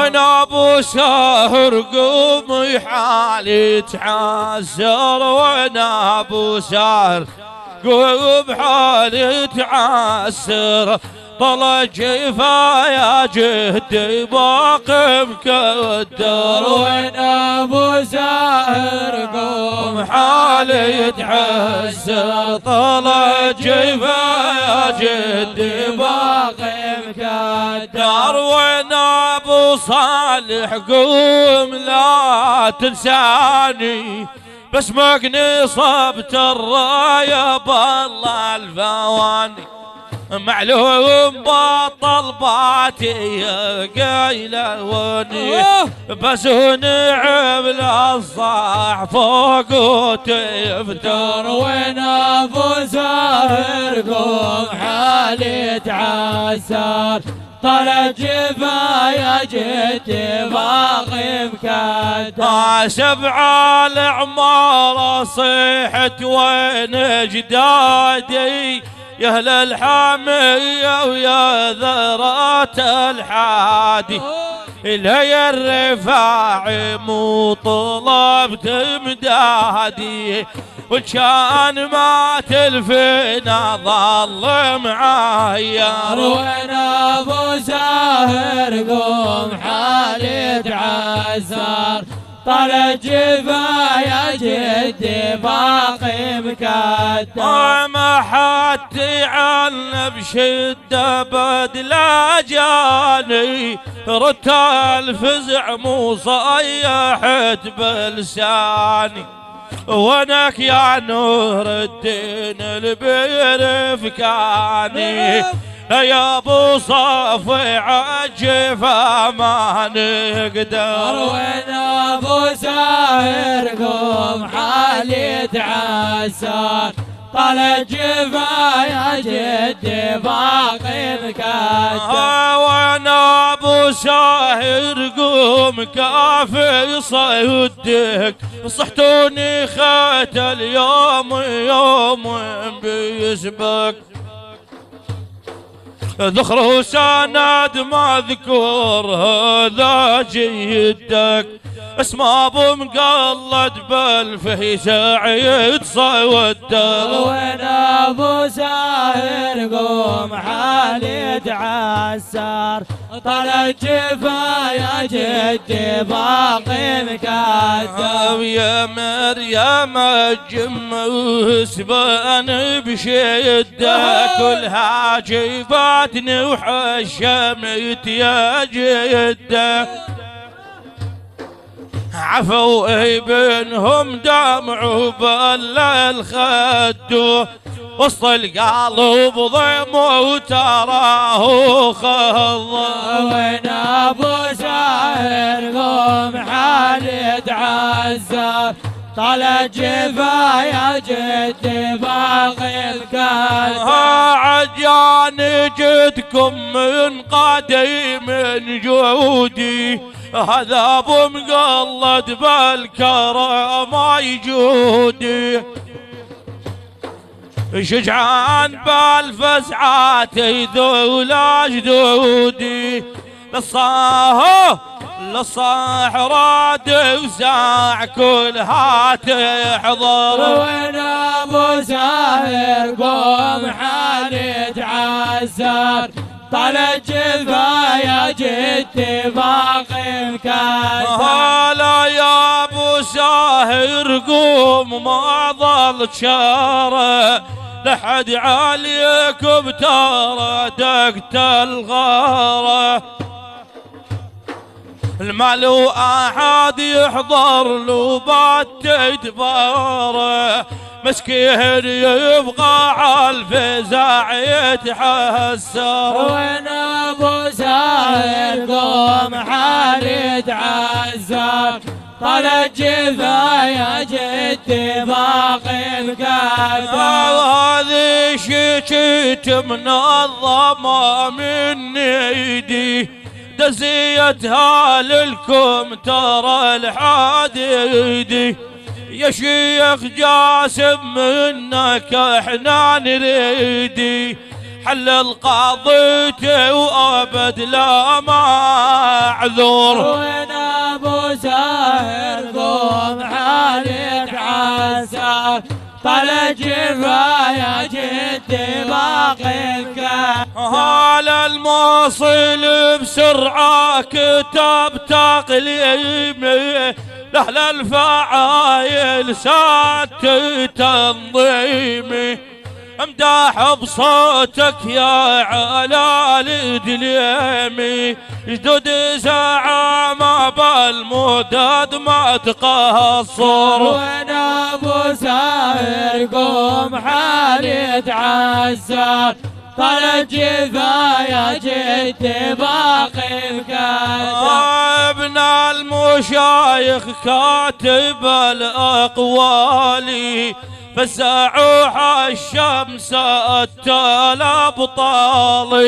وانا ابو ساهر قوم حالي تعسر، وانا ابو ساهر قوم حالي تعسر، طلع جفا يا جهدي باقي مكدر، وانا ابو ساهر قوم حالي يتحسر، طلع جفا يا جهدي باقي مكدر، وانا ابو صالح قوم لا تنساني، بس مقني صبت الرايه بالله الفواني، معلوم بطل باتي قيلوني، بس نعم للصاح فوق وتفتر، وانا ابو ساهر قوم حالي تعسر، طلع جفا يا جدي باقي مكدر، سبع العمارة صيحت وين اجدادي، يا اهل الحامية ويا ذرات الحادي، الهي الرفاعي مو طلبت امدادي، وكان ما تلفنا ظل معايا، وانا ابو ساهر قوم حالي تعسر، طلع جفا يا جدي باقي مكدر، ما حد يعنب شدة بدلا جاني، رت الفزع مو صيحت بلساني، ونك يا نور الدين البير فكاني، يا ابو صافي عجفا ما نقدر، وانا ابو ساهر قوم حالي تعسر، طلع جفا يا جدي باقي مكدر، وانا ابو ساهر قوم كافي صيدك، صحتوني خيت اليوم يوم بيسبك، ذخر وسند مذكور هذا جيدك، اسمه ابو مقلد بالفهي سعيد صودر، وانا ابو ساهر قوم حالي تعسر، طلع جفا يا جدي باقي مكدر، يا مريم الجم وسبان بشدة، كلها جيباتني وحشمت يا جدة، عفوا ابنهم دمعوا بل الخد، وسط القلب ضيم وتراه خض، وانا ابو ساهر قوم حالي تعسر، طلع جفا يا جدي باقي مكدر، عجاني جدكم من قديم جودي، هذا ابو مقلد بالكرم يجودي، شجعان بالفزعات يذول جدودي، للصاح راد وساع كلها تحضر، وانا ابو ساهر قوم حالي تعسر، طلع جفا يا جدي باقي مكدر، هلا يا ابو ساهر قوم ما ظل شاره، لحد عليكم ترى دقت الغاره، المال واحد يحضر له باتدباره، مسكين يبقى عالفزاع يتحسر، وانا ابو ساهر قوم حالي تعسر، طلع جفا يا جدي باقي مكدر، هذه شتيت منظمة من ايدي، دزيتها للكم ترى الحديدي، يا شيخ جاسم منك احنا نريدي، حلل قضيتي وابد لا معذور. وين ابو ساهر قوم حالي تعسر طلع جفايا جدي باقي الكهف. هلا الموصل بسرعة كتب تقليمي لأهل الفعايل سات تنظيمي امداح بصوتك يا على الدليمي جدود زعامة بالمدد ما تقصر. وين ابو ساهر قوم حالي تعسر طلع جفايا جدي باقي الكتف. ابن المشايخ كاتب الاقوالي فزعوا الشمس التلاب طالي